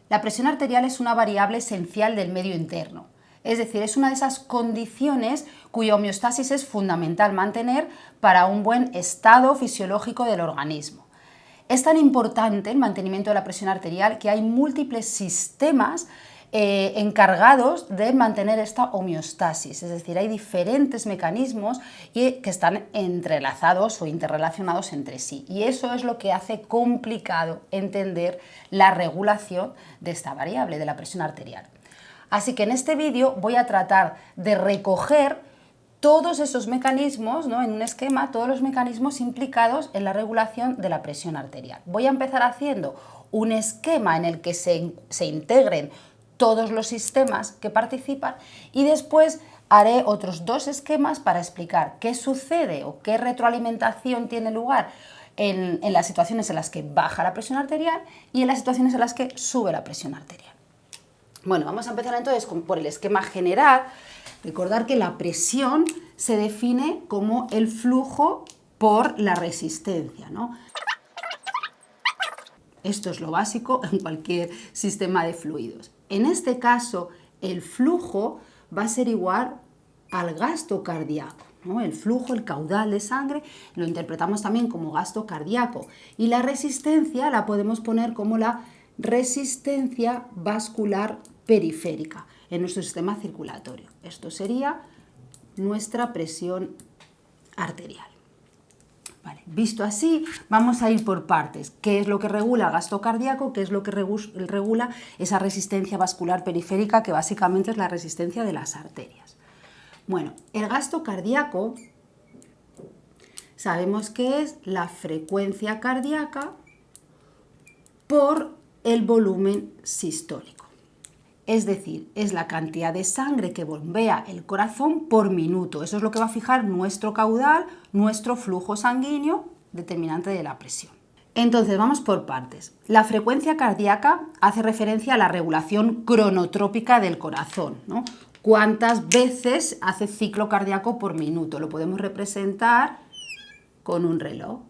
La presión arterial es una variable esencial del medio interno, es decir, es una de esas condiciones cuya homeostasis es fundamental mantener para un buen estado fisiológico del organismo. Es tan importante el mantenimiento de la presión arterial que hay múltiples sistemas encargados de mantener esta homeostasis, es decir, hay diferentes mecanismos que están entrelazados o interrelacionados entre sí, y eso es lo que hace complicado entender la regulación de esta variable, de la presión arterial. Así que en este vídeo voy a tratar de recoger todos esos mecanismos, ¿no?, en un esquema, todos los mecanismos implicados en la regulación de la presión arterial. Voy a empezar haciendo un esquema en el que se integren todos los sistemas que participan y después haré otros dos esquemas para explicar qué sucede o qué retroalimentación tiene lugar en las situaciones en las que baja la presión arterial y en las situaciones en las que sube la presión arterial. Bueno, vamos a empezar entonces por el esquema general. Recordar que la presión se define como el flujo por la resistencia, ¿no? Esto es lo básico en cualquier sistema de fluidos. En este caso, el flujo va a ser igual al gasto cardíaco, ¿no? El flujo, el caudal de sangre, lo interpretamos también como gasto cardíaco. Y la resistencia la podemos poner como la resistencia vascular periférica en nuestro sistema circulatorio. Esto sería nuestra presión arterial. Vale, visto así, vamos a ir por partes. ¿Qué es lo que regula el gasto cardíaco? ¿Qué es lo que regula esa resistencia vascular periférica, que básicamente es la resistencia de las arterias? Bueno, el gasto cardíaco sabemos que es la frecuencia cardíaca por el volumen sistólico. Es decir, es la cantidad de sangre que bombea el corazón por minuto. Eso es lo que va a fijar nuestro caudal, nuestro flujo sanguíneo, determinante de la presión. Entonces, vamos por partes. La frecuencia cardíaca hace referencia a la regulación cronotrópica del corazón, ¿no? ¿Cuántas veces hace ciclo cardíaco por minuto? Lo podemos representar con un reloj,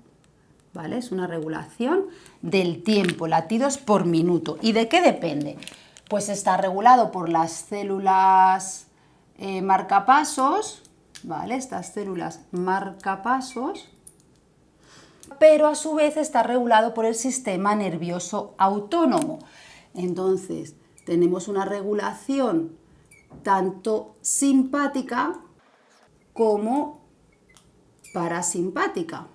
¿vale? Es una regulación del tiempo, latidos por minuto. ¿Y de qué depende? Pues está regulado por las células marcapasos, ¿vale? Estas células marcapasos, pero a su vez está regulado por el sistema nervioso autónomo. Entonces, tenemos una regulación tanto simpática como parasimpática.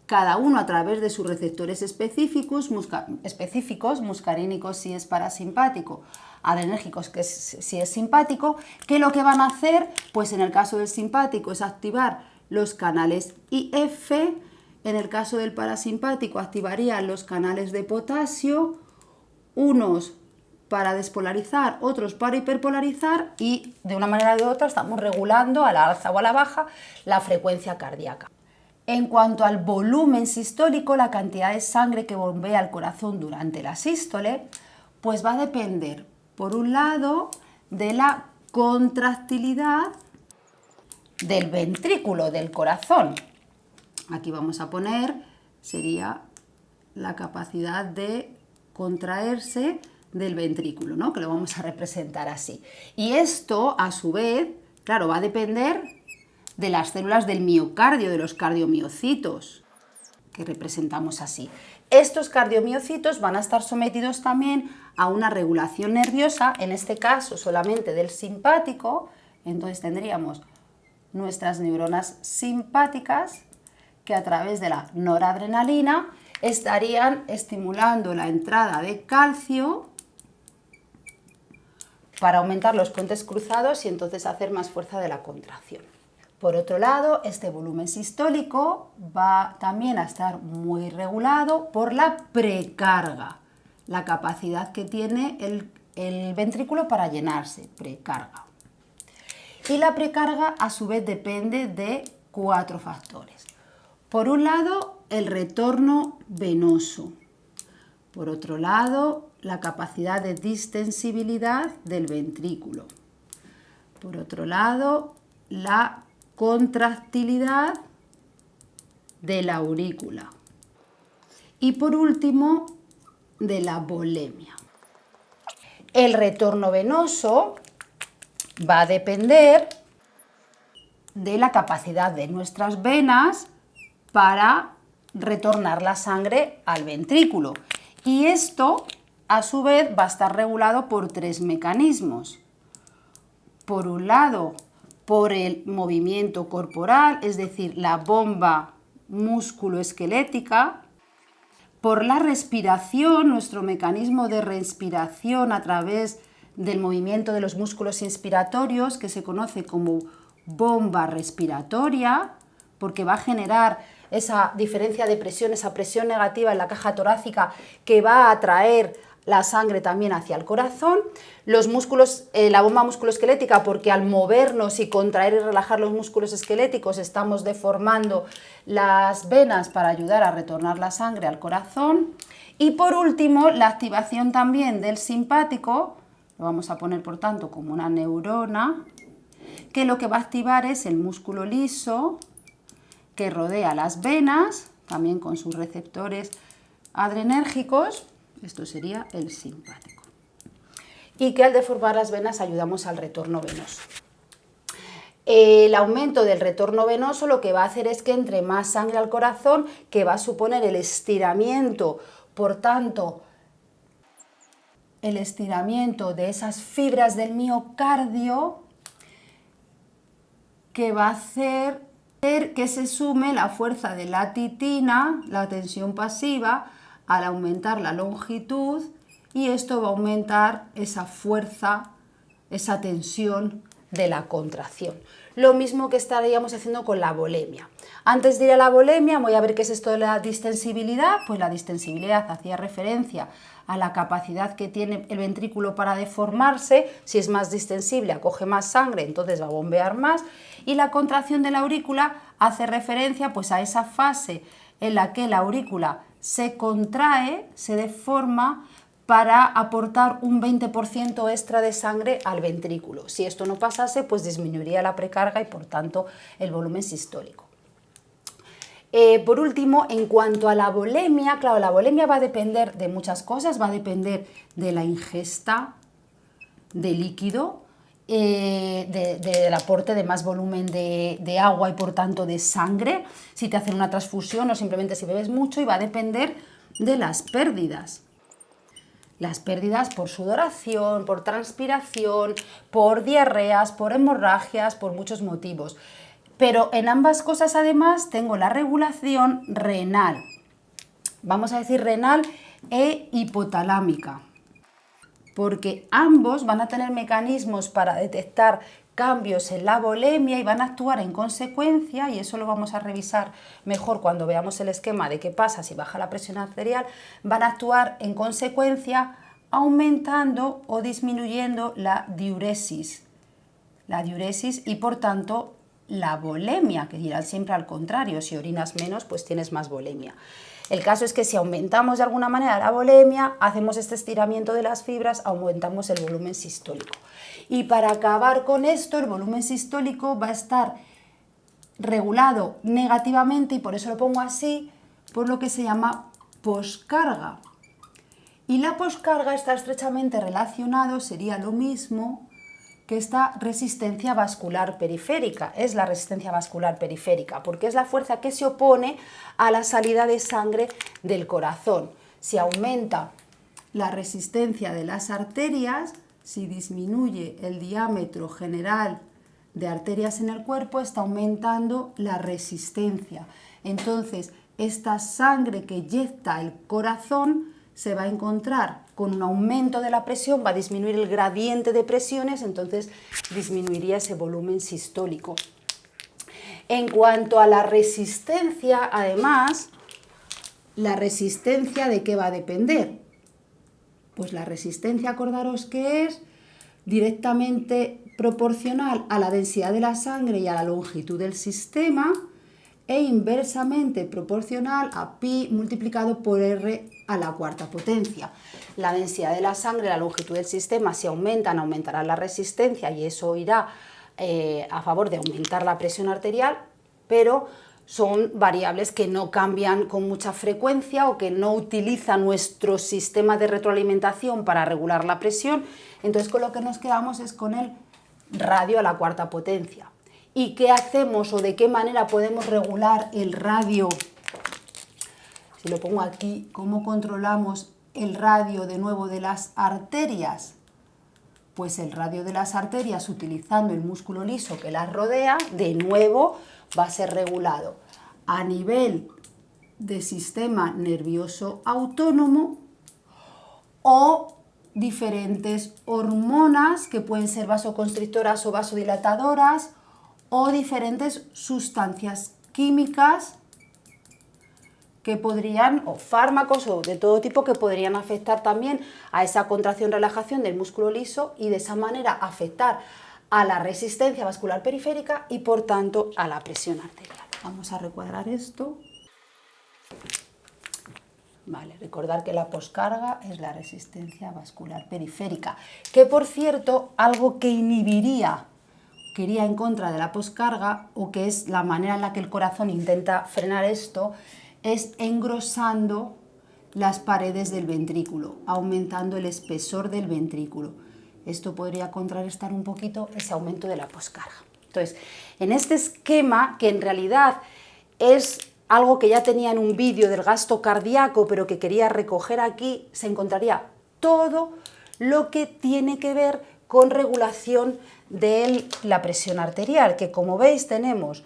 Cada uno a través de sus receptores específicos, muscarínicos si es parasimpático, adrenérgicos si es simpático, que lo que van a hacer, pues en el caso del simpático es activar los canales IF, en el caso del parasimpático activarían los canales de potasio, unos para despolarizar, otros para hiperpolarizar, y de una manera u otra estamos regulando a la alza o a la baja la frecuencia cardíaca. En cuanto al volumen sistólico, la cantidad de sangre que bombea el corazón durante la sístole, pues va a depender, por un lado, de la contractilidad del ventrículo del corazón. Aquí vamos a poner, sería la capacidad de contraerse del ventrículo, ¿no?, que lo vamos a representar así. Y esto, a su vez, claro, va a depender de las células del miocardio, de los cardiomiocitos, que representamos así. Estos cardiomiocitos van a estar sometidos también a una regulación nerviosa, en este caso solamente del simpático. Entonces tendríamos nuestras neuronas simpáticas que a través de la noradrenalina estarían estimulando la entrada de calcio para aumentar los puentes cruzados y entonces hacer más fuerza de la contracción. Por otro lado, este volumen sistólico va también a estar muy regulado por la precarga, la capacidad que tiene el ventrículo para llenarse, precarga. Y la precarga a su vez depende de 4 factores. Por un lado, el retorno venoso. Por otro lado, la capacidad de distensibilidad del ventrículo. Por otro lado, la contractilidad de la aurícula. Y por último, de la volemia. El retorno venoso va a depender de la capacidad de nuestras venas para retornar la sangre al ventrículo. Y esto, a su vez, va a estar regulado por 3 mecanismos. Por un lado, por el movimiento corporal, es decir, la bomba músculo-esquelética, por la respiración, nuestro mecanismo de respiración a través del movimiento de los músculos inspiratorios, que se conoce como bomba respiratoria, porque va a generar esa diferencia de presión, esa presión negativa en la caja torácica que va a atraer la sangre también hacia el corazón. Los músculos, la bomba musculoesquelética, porque al movernos y contraer y relajar los músculos esqueléticos estamos deformando las venas para ayudar a retornar la sangre al corazón. Y por último, la activación también del simpático, lo vamos a poner por tanto como una neurona, que lo que va a activar es el músculo liso que rodea las venas, también con sus receptores adrenérgicos. Esto sería el simpático. Y que al deformar las venas ayudamos al retorno venoso. El aumento del retorno venoso lo que va a hacer es que entre más sangre al corazón, que va a suponer el estiramiento, por tanto, el estiramiento de esas fibras del miocardio, que va a hacer que se sume la fuerza de la titina, la tensión pasiva, al aumentar la longitud, y esto va a aumentar esa fuerza, esa tensión de la contracción. Lo mismo que estaríamos haciendo con la volemia. Antes de ir a la volemia, voy a ver qué es esto de la distensibilidad. Pues la distensibilidad hacía referencia a la capacidad que tiene el ventrículo para deformarse. Si es más distensible, acoge más sangre, entonces va a bombear más. Y la contracción de la aurícula hace referencia pues a esa fase en la que la aurícula se contrae, se deforma, para aportar un 20% extra de sangre al ventrículo. Si esto no pasase, pues disminuiría la precarga y por tanto el volumen sistólico. Por último, en cuanto a la volemia, claro, la volemia va a depender de muchas cosas, va a depender de la ingesta de líquido, del aporte de más volumen de agua y por tanto de sangre, si te hacen una transfusión o simplemente si bebes mucho, y va a depender de las pérdidas. Las pérdidas por sudoración, por transpiración, por diarreas, por hemorragias, por muchos motivos. Pero en ambas cosas además tengo la regulación renal. Vamos a decir renal e hipotalámica, porque ambos van a tener mecanismos para detectar cambios en la volemia y van a actuar en consecuencia, y eso lo vamos a revisar mejor cuando veamos el esquema de qué pasa si baja la presión arterial. Van a actuar en consecuencia aumentando o disminuyendo la diuresis y por tanto la volemia, que dirán siempre al contrario, si orinas menos pues tienes más volemia. El caso es que si aumentamos de alguna manera la volemia, hacemos este estiramiento de las fibras, aumentamos el volumen sistólico. Y para acabar con esto, el volumen sistólico va a estar regulado negativamente, y por eso lo pongo así, por lo que se llama poscarga. Y la poscarga está estrechamente relacionado, sería lo mismo que esta resistencia vascular periférica. Es la resistencia vascular periférica, porque es la fuerza que se opone a la salida de sangre del corazón. Si aumenta la resistencia de las arterias, si disminuye el diámetro general de arterias en el cuerpo, está aumentando la resistencia. Entonces, esta sangre que eyecta el corazón se va a encontrar con un aumento de la presión, va a disminuir el gradiente de presiones, entonces disminuiría ese volumen sistólico. En cuanto a la resistencia, además, ¿la resistencia de qué va a depender? Pues la resistencia, acordaros que es directamente proporcional a la densidad de la sangre y a la longitud del sistema, e inversamente proporcional a pi multiplicado por r a la cuarta potencia. La densidad de la sangre y la longitud del sistema, si aumentan, aumentará la resistencia, y eso irá a favor de aumentar la presión arterial, pero son variables que no cambian con mucha frecuencia o que no utiliza nuestro sistema de retroalimentación para regular la presión. Entonces con lo que nos quedamos es con el radio a la cuarta potencia. ¿Y qué hacemos o de qué manera podemos regular el radio? Si lo pongo aquí, ¿cómo controlamos el radio de nuevo de las arterias? Pues el radio de las arterias, utilizando el músculo liso que las rodea, de nuevo va a ser regulado a nivel de sistema nervioso autónomo o diferentes hormonas que pueden ser vasoconstrictoras o vasodilatadoras o diferentes sustancias químicas que podrían, o fármacos o de todo tipo que podrían afectar también a esa contracción-relajación del músculo liso y de esa manera afectar a la resistencia vascular periférica y por tanto a la presión arterial. Vamos a recuadrar esto. Vale, recordar que la poscarga es la resistencia vascular periférica, que por cierto, algo que iría en contra de la poscarga, o que es la manera en la que el corazón intenta frenar esto, es engrosando las paredes del ventrículo, aumentando el espesor del ventrículo. Esto podría contrarrestar un poquito ese aumento de la poscarga. Entonces, en este esquema, que en realidad es algo que ya tenía en un vídeo del gasto cardíaco, pero que quería recoger aquí, se encontraría todo lo que tiene que ver con regulación de la presión arterial, que como veis tenemos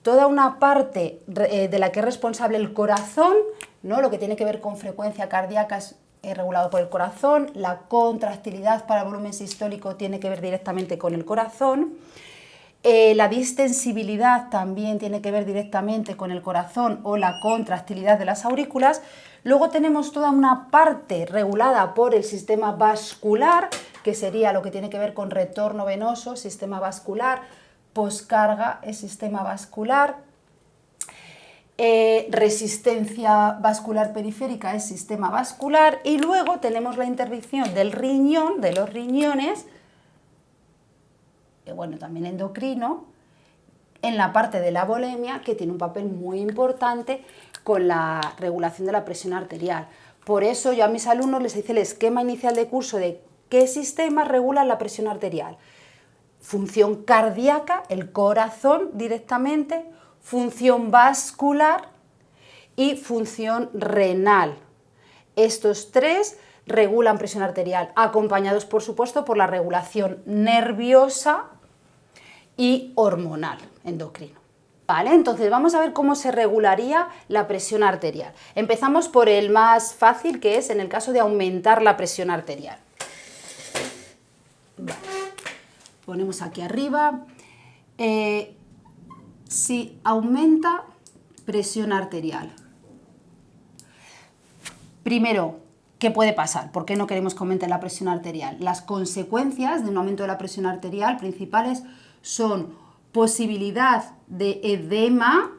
toda una parte de la que es responsable el corazón, ¿no? Lo que tiene que ver con frecuencia cardíaca es regulado por el corazón, la contractilidad para el volumen sistólico tiene que ver directamente con el corazón, la distensibilidad también tiene que ver directamente con el corazón o la contractilidad de las aurículas. Luego tenemos toda una parte regulada por el sistema vascular, que sería lo que tiene que ver con retorno venoso, sistema vascular, poscarga es sistema vascular, resistencia vascular periférica es sistema vascular, y luego tenemos la intervención del riñón, de los riñones, bueno, también endocrino, en la parte de la volemia, que tiene un papel muy importante con la regulación de la presión arterial. Por eso yo a mis alumnos les hice el esquema inicial de curso de qué sistemas regulan la presión arterial. Función cardíaca, el corazón directamente, función vascular y función renal. Estos tres regulan presión arterial, acompañados por supuesto por la regulación nerviosa y hormonal, endocrino. Vale, entonces vamos a ver cómo se regularía la presión arterial. Empezamos por el más fácil, que es en el caso de aumentar la presión arterial. Vale. Ponemos aquí arriba, si aumenta presión arterial. Primero, ¿qué puede pasar? ¿Por qué no queremos que aumente la presión arterial? Las consecuencias de un aumento de la presión arterial principales son posibilidad de edema,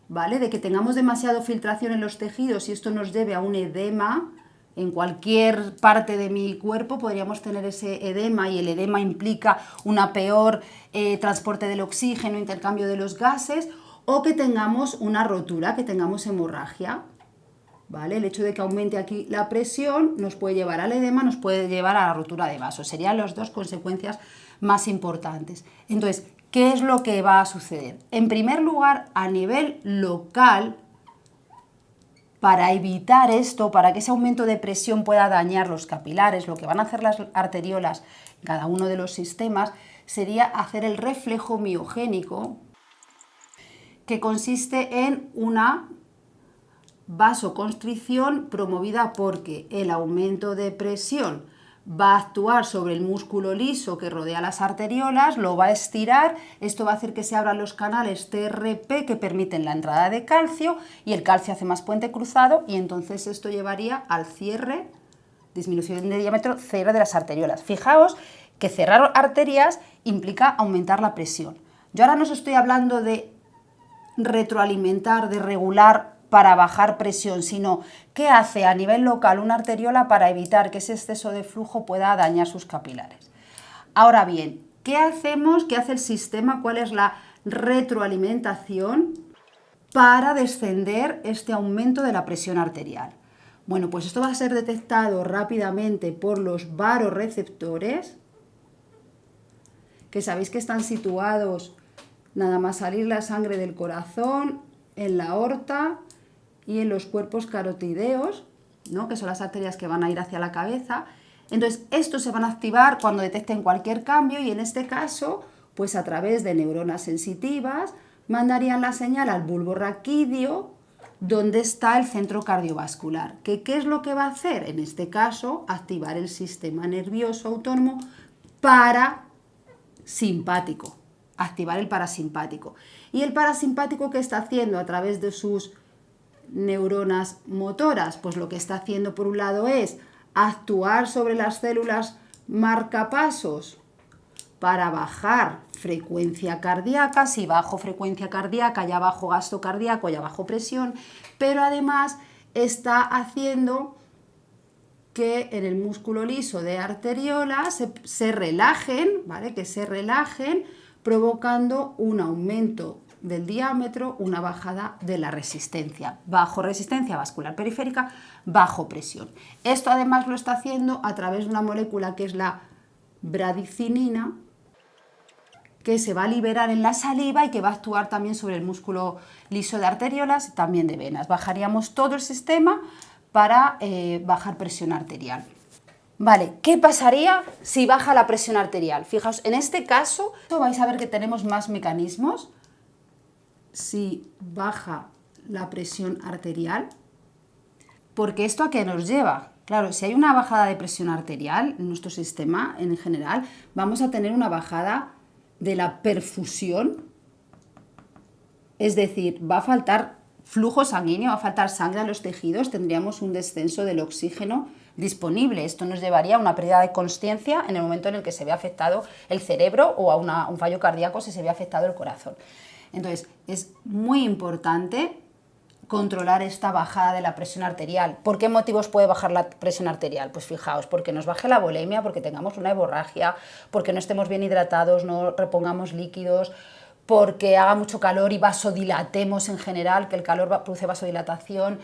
¿vale? De que tengamos demasiada filtración en los tejidos y esto nos lleve a un edema. En cualquier parte de mi cuerpo podríamos tener ese edema, y el edema implica una peor transporte del oxígeno, intercambio de los gases, o que tengamos una rotura, que tengamos hemorragia, ¿vale? El hecho de que aumente aquí la presión nos puede llevar al edema, nos puede llevar a la rotura de vasos. Serían las dos consecuencias más importantes. Entonces, ¿qué es lo que va a suceder? En primer lugar, a nivel local, para evitar esto, para que ese aumento de presión pueda dañar los capilares, lo que van a hacer las arteriolas en cada uno de los sistemas sería hacer el reflejo miogénico, que consiste en una vasoconstricción promovida porque el aumento de presión va a actuar sobre el músculo liso que rodea las arteriolas, lo va a estirar, esto va a hacer que se abran los canales TRP que permiten la entrada de calcio, y el calcio hace más puente cruzado, y entonces esto llevaría al cierre, disminución de diámetro cero de las arteriolas. Fijaos que cerrar arterias implica aumentar la presión. Yo ahora no os estoy hablando de retroalimentar, de regular para bajar presión, sino qué hace a nivel local una arteriola para evitar que ese exceso de flujo pueda dañar sus capilares. Ahora bien, ¿qué hacemos? ¿Qué hace el sistema? ¿Cuál es la retroalimentación? para descender este aumento de la presión arterial. Bueno, pues esto va a ser detectado rápidamente por los varoreceptores, que sabéis que están situados nada más salir la sangre del corazón, en la aorta y en los cuerpos carotideos, ¿no? Que son las arterias que van a ir hacia la cabeza. Entonces, estos se van a activar cuando detecten cualquier cambio y en este caso, pues a través de neuronas sensitivas, mandarían la señal al bulbo raquídeo, donde está el centro cardiovascular. ¿Qué es lo que va a hacer? En este caso, activar el sistema nervioso autónomo parasimpático, activar el parasimpático. ¿Y el parasimpático qué está haciendo a través de sus neuronas motoras? Pues lo que está haciendo por un lado es actuar sobre las células marcapasos para bajar frecuencia cardíaca. Si bajo frecuencia cardíaca ya bajo gasto cardíaco, ya bajo presión, pero además está haciendo que en el músculo liso de arteriola se relajen, ¿vale? Que se relajen, provocando un aumento del diámetro, una bajada de la resistencia. Bajo resistencia vascular periférica, bajo presión. Esto además lo está haciendo a través de una molécula que es la bradicinina, que se va a liberar en la saliva y que va a actuar también sobre el músculo liso de arteriolas y también de venas. Bajaríamos todo el sistema para bajar presión arterial. Vale, ¿qué pasaría si baja la presión arterial? Fijaos, en este caso vais a ver que tenemos más mecanismos. Si baja la presión arterial, porque ¿esto a qué nos lleva? Claro, si hay una bajada de presión arterial en nuestro sistema en general, vamos a tener una bajada de la perfusión, es decir, va a faltar flujo sanguíneo, va a faltar sangre a los tejidos, tendríamos un descenso del oxígeno disponible. Esto nos llevaría a una pérdida de consciencia en el momento en el que se ve afectado el cerebro o a un fallo cardíaco si se ve afectado el corazón. Entonces, es muy importante controlar esta bajada de la presión arterial. ¿Por qué motivos puede bajar la presión arterial? Pues fijaos, porque nos baje la volemia, porque tengamos una hemorragia, porque no estemos bien hidratados, no repongamos líquidos, porque haga mucho calor y vasodilatemos en general, que el calor produce vasodilatación.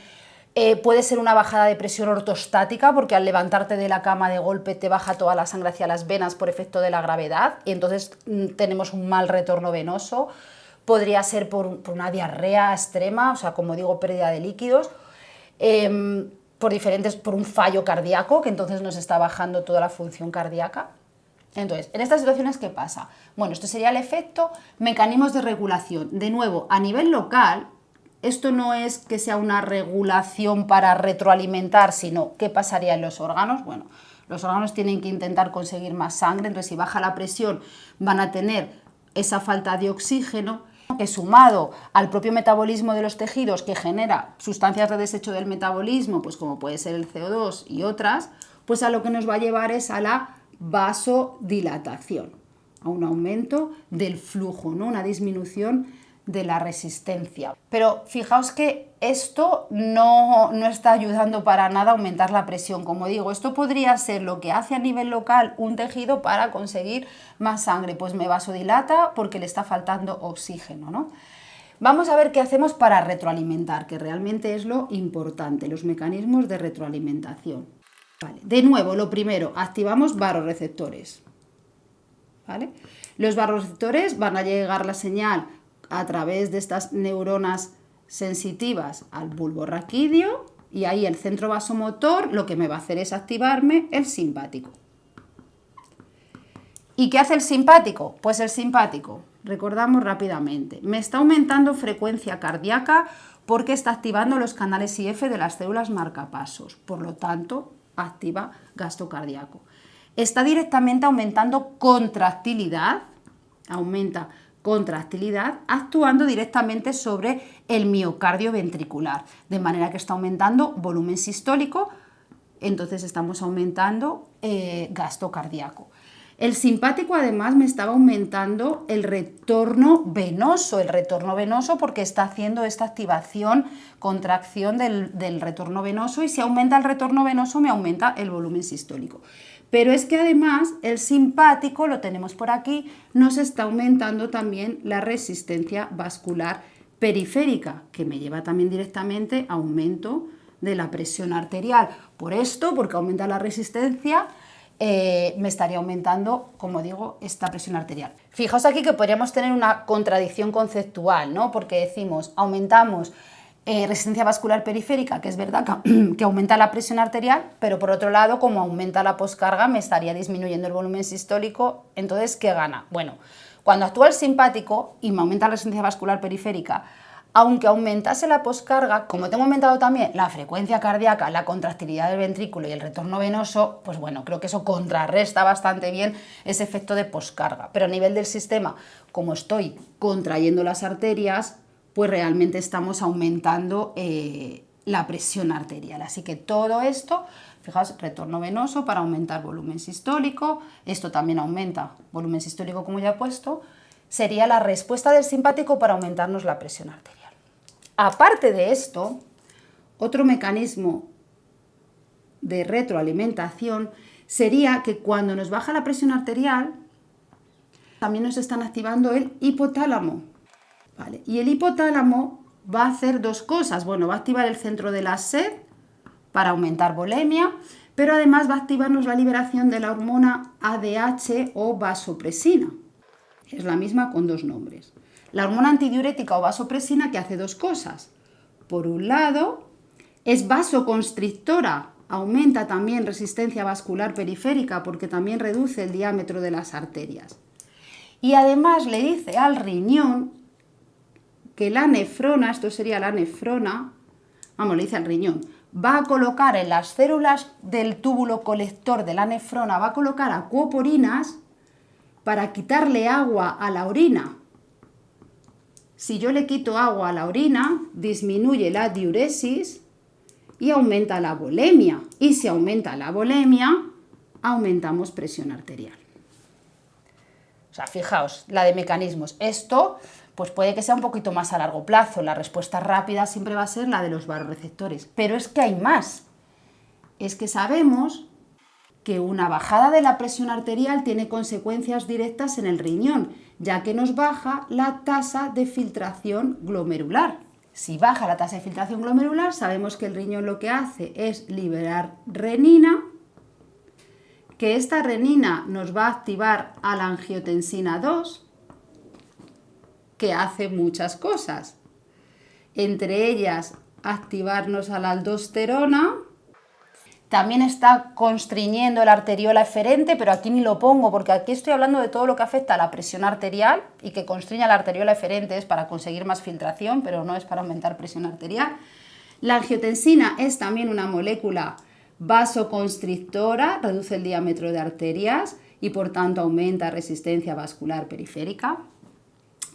Puede ser una bajada de presión ortostática, porque al levantarte de la cama de golpe te baja toda la sangre hacia las venas por efecto de la gravedad y entonces tenemos un mal retorno venoso. Podría ser por una diarrea extrema, o sea, como digo, pérdida de líquidos, por un fallo cardíaco, que entonces nos está bajando toda la función cardíaca. Entonces, en estas situaciones, ¿qué pasa? Bueno, esto sería el efecto, mecanismos de regulación. De nuevo, a nivel local, esto no es que sea una regulación para retroalimentar, sino ¿qué pasaría en los órganos? Bueno, los órganos tienen que intentar conseguir más sangre, entonces si baja la presión van a tener esa falta de oxígeno, que sumado al propio metabolismo de los tejidos que genera sustancias de desecho del metabolismo, pues como puede ser el CO2 y otras, pues a lo que nos va a llevar es a la vasodilatación, a un aumento del flujo, ¿no? Una disminución de la resistencia. Pero fijaos que esto no está ayudando para nada a aumentar la presión. Como digo, esto podría ser lo que hace a nivel local un tejido para conseguir más sangre. Pues me vasodilata porque le está faltando oxígeno, ¿no? Vamos a ver qué hacemos para retroalimentar, que realmente es lo importante, los mecanismos de retroalimentación. Vale. De nuevo, lo primero, activamos varoreceptores. ¿Vale? Los varoreceptores van a llegar la señal a través de estas neuronas sensitivas al bulbo raquídeo y ahí el centro vasomotor lo que me va a hacer es activarme el simpático. ¿Y qué hace el simpático? Pues el simpático, recordamos rápidamente, me está aumentando frecuencia cardíaca porque está activando los canales IF de las células marcapasos, por lo tanto activa gasto cardíaco. Está directamente aumentando contractilidad, aumenta contractilidad, actuando directamente sobre el miocardio ventricular, de manera que está aumentando volumen sistólico, entonces estamos aumentando gasto cardíaco. El simpático además me estaba aumentando el retorno venoso porque está haciendo esta activación, contracción del retorno venoso, y si aumenta el retorno venoso me aumenta el volumen sistólico. Pero es que además el simpático, lo tenemos por aquí, nos está aumentando también la resistencia vascular periférica, que me lleva también directamente a aumento de la presión arterial. Por esto, porque aumenta la resistencia, me estaría aumentando, como digo, esta presión arterial. Fijaos aquí que podríamos tener una contradicción conceptual, ¿no? Porque decimos, aumentamos resistencia vascular periférica, que es verdad que aumenta la presión arterial, pero por otro lado, como aumenta la poscarga, me estaría disminuyendo el volumen sistólico. Entonces, ¿qué gana? Bueno, cuando actúa el simpático y me aumenta la resistencia vascular periférica, aunque aumentase la poscarga, como tengo aumentado también la frecuencia cardíaca, la contractilidad del ventrículo y el retorno venoso, pues bueno, creo que eso contrarresta bastante bien ese efecto de poscarga. Pero a nivel del sistema, como estoy contrayendo las arterias, pues realmente estamos aumentando la presión arterial. Así que todo esto, fijaos, retorno venoso para aumentar volumen sistólico, esto también aumenta volumen sistólico como ya he puesto, sería la respuesta del simpático para aumentarnos la presión arterial. Aparte de esto, otro mecanismo de retroalimentación sería que cuando nos baja la presión arterial, también nos están activando el hipotálamo. ¿Vale? Y el hipotálamo va a hacer dos cosas. Bueno, va a activar el centro de la sed para aumentar volemia, pero además va a activarnos la liberación de la hormona ADH o vasopresina. Es la misma con dos nombres. La hormona antidiurética o vasopresina que hace dos cosas. Por un lado, es vasoconstrictora, aumenta también resistencia vascular periférica porque también reduce el diámetro de las arterias. Y además le dice al riñón que la nefrona, esto sería la nefrona, le dice al riñón, va a colocar en las células del túbulo colector de la nefrona, va a colocar acuoporinas para quitarle agua a la orina. Si yo le quito agua a la orina, disminuye la diuresis y aumenta la volemia. Y si aumenta la volemia, aumentamos presión arterial. O sea, fijaos, la de mecanismos. Esto pues puede que sea un poquito más a largo plazo. La respuesta rápida siempre va a ser la de los vasoreceptores. Pero es que hay más. Es que sabemos que una bajada de la presión arterial tiene consecuencias directas en el riñón, ya que nos baja la tasa de filtración glomerular. Si baja la tasa de filtración glomerular, sabemos que el riñón lo que hace es liberar renina, que esta renina nos va a activar a la angiotensina 2, que hace muchas cosas. Entre ellas, activarnos a la aldosterona. También está constriñendo la arteriola eferente, pero aquí ni lo pongo porque aquí estoy hablando de todo lo que afecta a la presión arterial y que constriña la arteriola eferente es para conseguir más filtración, pero no es para aumentar presión arterial. La angiotensina es también una molécula vasoconstrictora, reduce el diámetro de arterias y por tanto aumenta resistencia vascular periférica.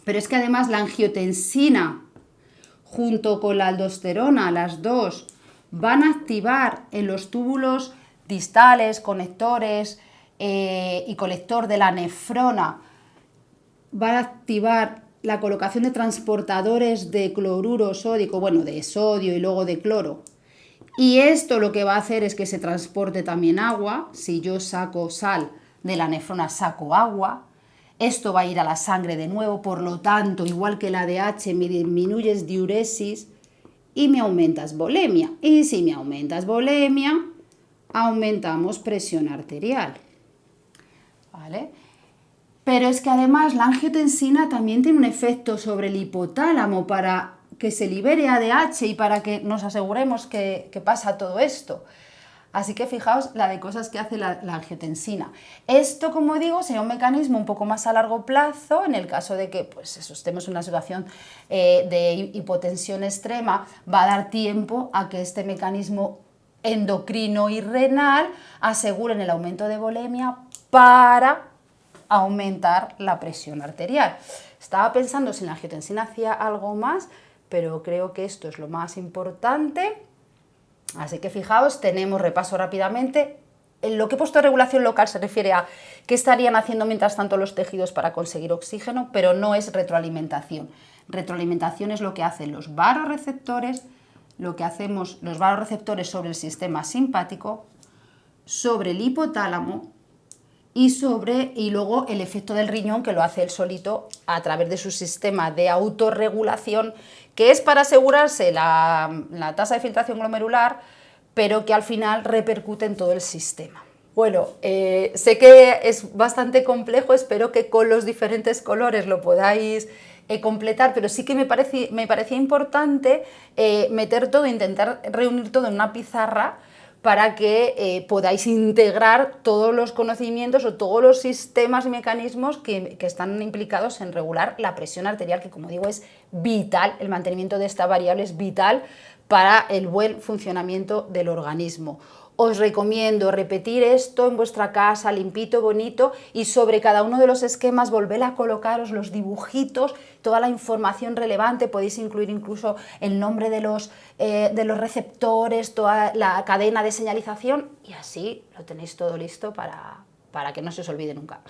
Pero es que además la angiotensina junto con la aldosterona, las dos, van a activar en los túbulos distales, conectores y colector de la nefrona, van a activar la colocación de transportadores de cloruro sódico, de sodio y luego de cloro. Y esto lo que va a hacer es que se transporte también agua. Si yo saco sal de la nefrona, saco agua. Esto va a ir a la sangre de nuevo, por lo tanto, igual que la ADH, me disminuyes diuresis y me aumentas volemia. Y si me aumentas volemia, aumentamos presión arterial. ¿Vale? Pero es que además la angiotensina también tiene un efecto sobre el hipotálamo para que se libere ADH y para que nos aseguremos que pasa todo esto. Así que fijaos la de cosas que hace la angiotensina. Esto, como digo, sería un mecanismo un poco más a largo plazo, en el caso de que estemos en una situación de hipotensión extrema, va a dar tiempo a que este mecanismo endocrino y renal aseguren el aumento de volemia para aumentar la presión arterial. Estaba pensando si la angiotensina hacía algo más, pero creo que esto es lo más importante. Así que fijaos, tenemos repaso rápidamente. En lo que he puesto de regulación local se refiere a qué estarían haciendo mientras tanto los tejidos para conseguir oxígeno, pero no es retroalimentación. Retroalimentación es lo que hacen los vasoreceptores, lo que hacemos los vasoreceptores sobre el sistema simpático, sobre el hipotálamo y luego el efecto del riñón, que lo hace él solito a través de su sistema de autorregulación, que es para asegurarse la tasa de filtración glomerular, pero que al final repercute en todo el sistema. Bueno, sé que es bastante complejo, espero que con los diferentes colores lo podáis completar, pero sí que me parecía importante meter todo, intentar reunir todo en una pizarra para que podáis integrar todos los conocimientos o todos los sistemas y mecanismos que están implicados en regular la presión arterial, que como digo es vital, el mantenimiento de esta variable es vital para el buen funcionamiento del organismo. Os recomiendo repetir esto en vuestra casa, limpito, bonito, y sobre cada uno de los esquemas volver a colocaros los dibujitos, toda la información relevante, podéis incluir incluso el nombre de los receptores, toda la cadena de señalización, y así lo tenéis todo listo para que no se os olvide nunca.